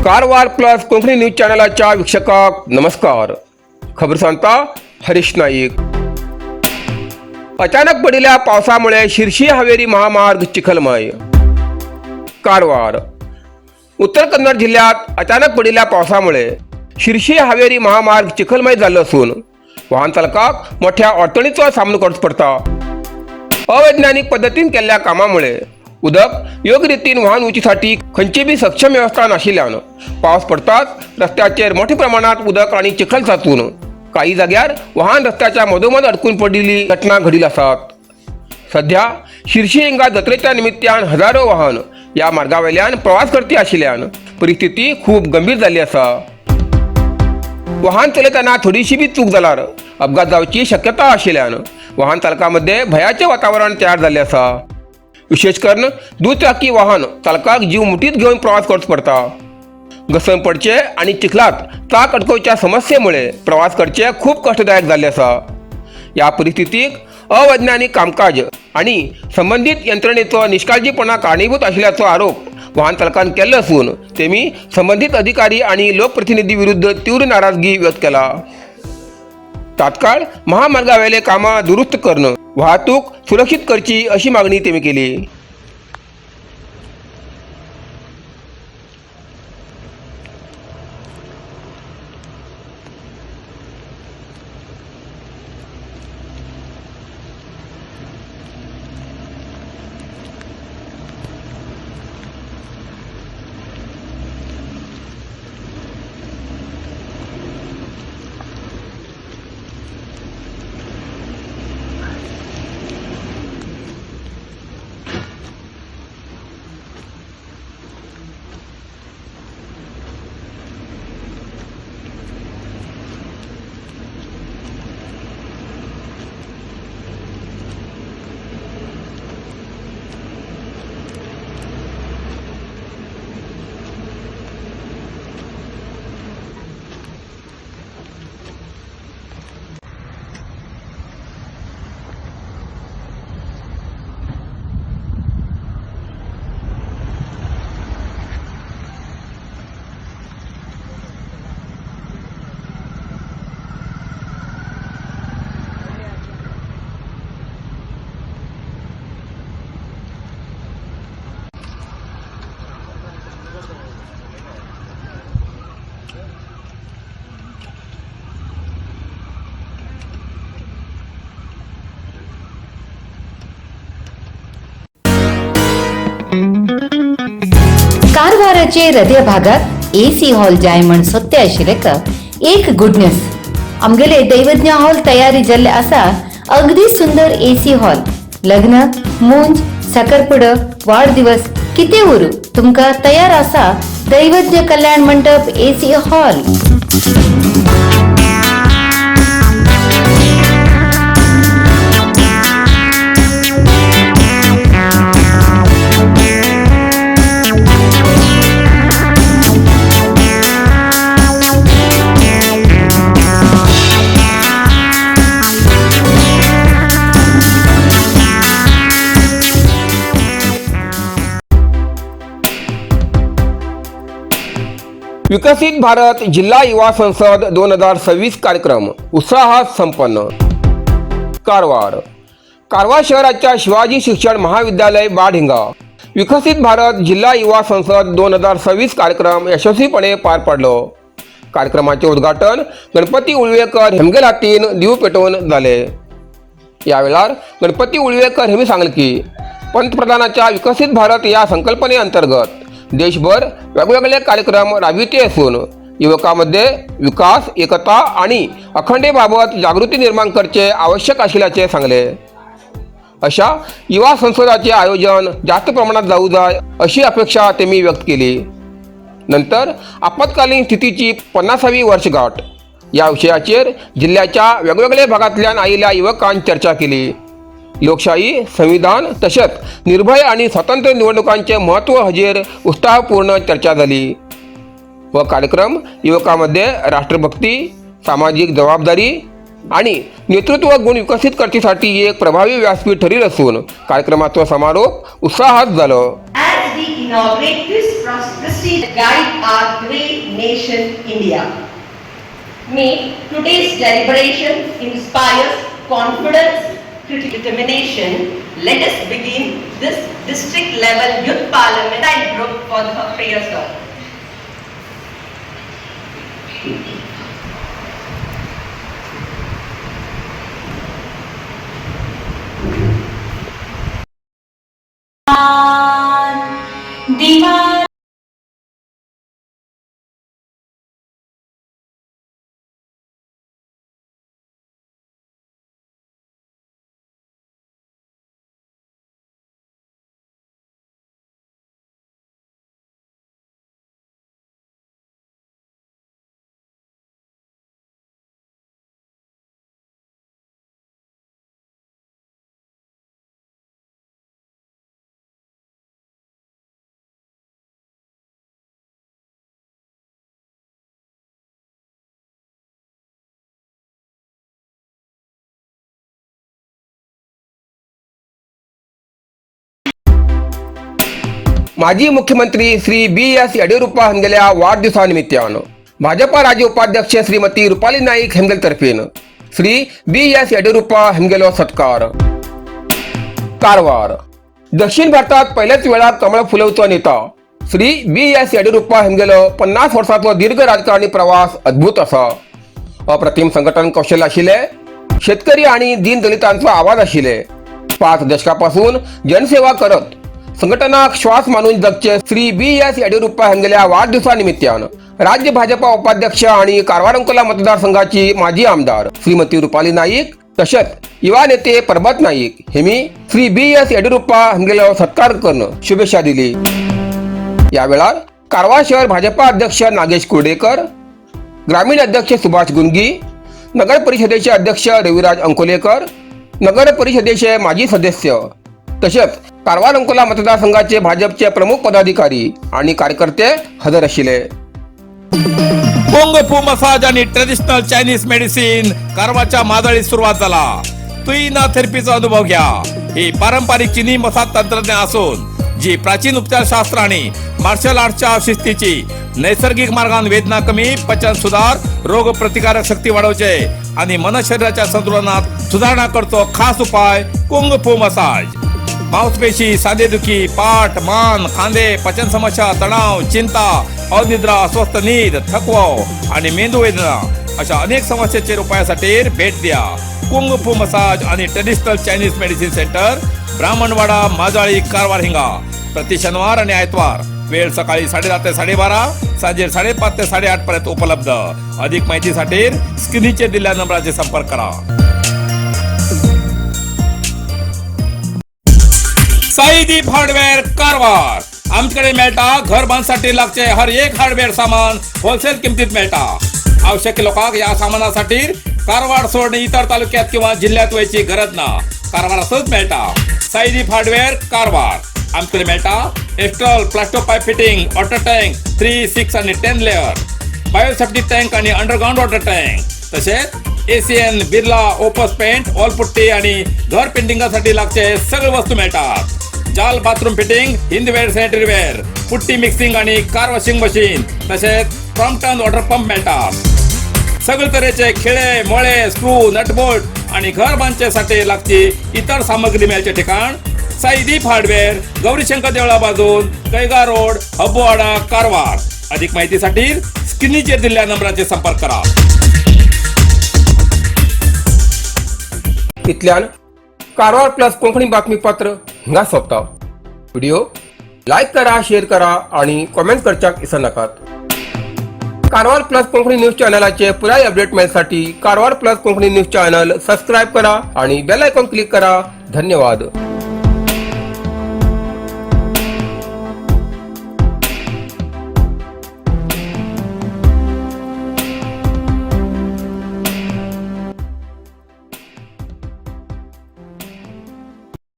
Karwar plus Konkani news चॅनलाच्या वीक्षकाक नमस्कार. खबर सांगता हरीश नाईक. अचानक पडलेल्या पावसामुळे शिर्शी हावेरी महामार्ग चिखलमय. कारवार. उत्तर कन्नड जिल्ह्यात अचानक पडलेल्या पावसामुळे शिर्शी हावेरी महामार्ग चिखलमय झाला असून वाहन चालकाक मोठ्या अडचणीचो सामनो करचो पडटा. अवैज्ञानिक पद्धतीन केल्ल्या कामामुळे उदक योग्य रितीन वाहन उंचीसाठी खंयची बी सक्षम व्यवस्था नाशिल्ल्यान पावस पडताच रस्त्याचेर मोठ्या प्रमाणात उदक आणि चिखल साचून काही जाग्यार वाहन रस्त्याच्या मधोमध अडकून पडिल्ली घटना घडिल्ली आसात. सध्या शिर्शी हिंगा जत्रेच्या निमित्यान हजारो वाहन या मार्गावेल्यान प्रवास करती आशिल्ल्यान परिस्थिती खूप गंभीर जाल्ली आसा. वाहन चलयतना थोडीशी बी चूक जाल्यार अपघात जावची शक्यता आशिल्ल्यान वाहन चालकांमध्ये भयाचे वातावरण तयार झाले आसा. विशेष करून दुचाकी वाहन चालकाक जीव मुठीत घेऊन प्रवास करचो पडटा. घसरण पडचे आणि चिखलात चाक अडकवच्या समस्येमुळे प्रवास करचे खूप कष्टदायक झाले आसा. या परिस्थितीक अवैज्ञानिक कामकाज आणि संबंधित यंत्रणेचो निष्काळजीपणा कारणीभूत आशिल्ल्याचो आरोप वाहन चालकान केल्लो असून तेमी संबंधित अधिकारी आणि लोकप्रतिनिधी विरुद्ध तीव्र नाराजगी व्यक्त केला. तात्काळ महामार्गावेले कामां दुरुस्त करून वाहतूक सुरक्षित करची अशी मागणी तेमी केली. कारवाराचे हृदय भागात एसी हॉल जाय म्हण सोदते आशिल्ले एक गुड न्यूज. आमगेले दैवज्ञ हॉल तयारी जाल्ले आसा. अगदी सुंदर एसी हॉल. लग्न, मूंज, साखरपुडो, वाढदिवस कितें उरू तुमकां तयार आसा दैवज्ञ कल्याण मंडप एसी हॉल. विकसित भारत जिल्हा युवा संसद 2026 कार्यक्रम उत्साहात संपन्न. कारवार. कारवार शहराच्या शिवाजी शिक्षण महाविद्यालय बाढहिंगा विकसित भारत जिल्हा युवा संसद 2026 कार्यक्रम यशस्वीपणे पार पडलो. कार्यक्रमाचे उद्घाटन गणपती उळवेकर हेमगेल हातीन दिव पेटवून झाले. यावेळार गणपती उळवेकर हेमी सांगले की पंतप्रधानाच्या विकसित भारत या संकल्पने अंतर्गत देशभर वेगवेगळे कार्यक्रम राबविते असून युवकांमध्ये विकास, एकता आणि अखंडतेबाबत जागृती निर्माण करणे आवश्यक असल्याचे सांगले. अशा युवा संसदाचे आयोजन जास्त प्रमाणात जाऊ जाय अशी अपेक्षा त्यांनी व्यक्त केली. नंतर आपत्कालीन स्थितीची 50वी वर्षगाठ या विषयाचेर जिल्ह्याच्या वेगवेगळ्या भागातल्यान आयिल्ल्या युवकांनी चर्चा केली. लोकशाही, संविधान तसेच निर्भय आणि स्वतंत्र निवडणुकांचे महत्त्व हाचेर उत्साहपूर्ण चर्चा झाली व कार्यक्रम युवकांमध्ये राष्ट्रभक्ती, सामाजिक जबाबदारी आणि नेतृत्व गुण विकसित करण्यासाठी एक प्रभावी व्यासपीठ ठरले असून कार्यक्रमाचा समारोप उत्साहात झाला. inaugurate this process to guide our great nation, India. May today's deliberation inspire confidence, critical determination. Let us begin this district level youth parliament and group for the prayer, sir. दीवार माजी मुख्यमंत्री श्री B.S. येडियुरप्पा हेमगेल्या वाढदिवसानिमित्तान भाजपा राज्य उपाध्यक्ष Shrimati Rupali Naik हेमगेल तर्फेन Shri B.S. Yediyurappa हेमगेलो सत्कार. कारवार. दक्षिण भारतात पहिल्याच वेळा कमळ फुलवतो नेता श्री B.S. येडियुरप्पा हेमगेलो 50 वर्षांचो दीर्घ राजकारणी प्रवास अद्भुत असा. अप्रतिम संघटन कौशल्य आशिल्ले, शेतकरी आणि दीनदलितांचो आवाज आशिल्ले. 5 दशकापासून जनसेवा करत संघटनाक श्वास मानून जगचे श्री B.S. येडियुरप्पा हेमगेल्या वाढदिवसानिमित्तान राज्य भाजपा उपाध्यक्ष आणि कारवार अंकोला मतदारसंघाची माजी आमदार श्रीमती रुपाली नाईक तसेच युवा नेते प्रभात नाईक हेमी श्री B.S. येडियुरप्पा हेमगेलो सत्कार करून शुभेच्छा दिली. यावेळा कारवार शहर भाजपा अध्यक्ष नागेश कुर्डेकर, ग्रामीण अध्यक्ष सुभाष गुंगी, नगर परिषदेचे अध्यक्ष रविराज अंकोलेकर, नगर परिषदेचे माजी सदस्य तसेच कारवार अंकोला मतदारसंघाचे भाजपचे प्रमुख पदाधिकारी आणि कार्यकर्ते हजर असले. कुंग फू मसाज आणि ट्रेडिशनल चायनीज मेडिसिन कारवारच्या माजाळीत सुरुवात झाला. तुईना थेरपीचा अनुभव घ्या. ही पारंपरिक चीनी मसाज तंत्रज्ञान असून जी प्राचीन उपचारशास्त्र आणि मार्शल आर्टच्या शिस्तीची नैसर्गिक मार्गाने वेदना कमी, पचन सुधार, रोग प्रतिकारक शक्ती वाढवचे आणि मन शरीराच्या संतुलनात सुधारणा करतो खास उपाय कुंग फू मसाज. मांसपेशी, सांधेदुखी, पाठ, मान, खांदे, पचन समस्या, तणाव, चिंता, अनिद्रा, अस्वस्थ नींद, थकवा आणि मेंदू वेदना अशा अनेक समस्यांचे उपायासाठी भेट द्या. कुंग फू मसाज आणि traditional Chinese medicine centre, Brahmanwada, Majali, Karwar हिंगा. प्रति शनिवार आणि आयतवार. वेळ सकाळी 10:30 ते 12:30, सांजे 5:30 ते 8:30 पर्यंत उपलब्ध. अधिक माहितीसाठी स्क्रीनचे दिलेल्या नंबराचे संपर्क करा. साईदीप हार्डवेअर कारवार. आमच्याकडे मेळटा घर बांधसाठी लागचे हर एक हार्डवेअर सामान होलसेल किमतीत मेळटा. आवश्यक लोकांक या सामानासाठी कारवार सोडून इतर तालुक्यात किंवा जिल्ह्यात व्हायची गरज ना. कारवारातच मेळटा. साईदीप हार्डवेअर कारवार. आमच्याकडे मेळटा एक्स्ट्रॉल, Plasto pipe fitting, water tank 3, 6 आणि 10 लेअर, बायोसेफ्टी टँक आणि अंडरग्राउंड वॉटर टँक, तसेच ACN, Birla, Opus paint, wall putty आणि घर पेंटिंगसाठी लागचे सगळे वस्तू मिळतात. जाल bathroom fitting, Hindware, sanitaryware, putty mixing आणि कार वॉशिंग मशीन तसेच क्रॉम्प्टन वॉटर पंप मिळतात. सगळे तऱ्हेचे खिळे, मोळे, स्क्रू, नटबोल्ट आणि घर बांधण्यासाठी लागची इतर सामग्री मिळायचे ठिकाण साईदीप हार्डवेअर, गौरीशंकर देवळा बाजून, कैगा रोड, हब्बुवाडा, कारवार. अधिक माहितीसाठी स्क्रीनचे दिलेल्या नंबराचे संपर्क करा. इतल्यान कारवार प्लस कोंकणी बातमीपत्र हिंगा सोंपता. व्हिडिओ लाईक करा, शेअर करा आणि कॉमेंट करच्याक विसरू नाकात. कारवार प्लस कोंकणी न्यूज चॅनलाचे पुराय अपडेट मिळण्यासाठी Karwar plus Konkani news channel subscribe करा आणि बेल आयकॉन क्लिक करा. धन्यवाद.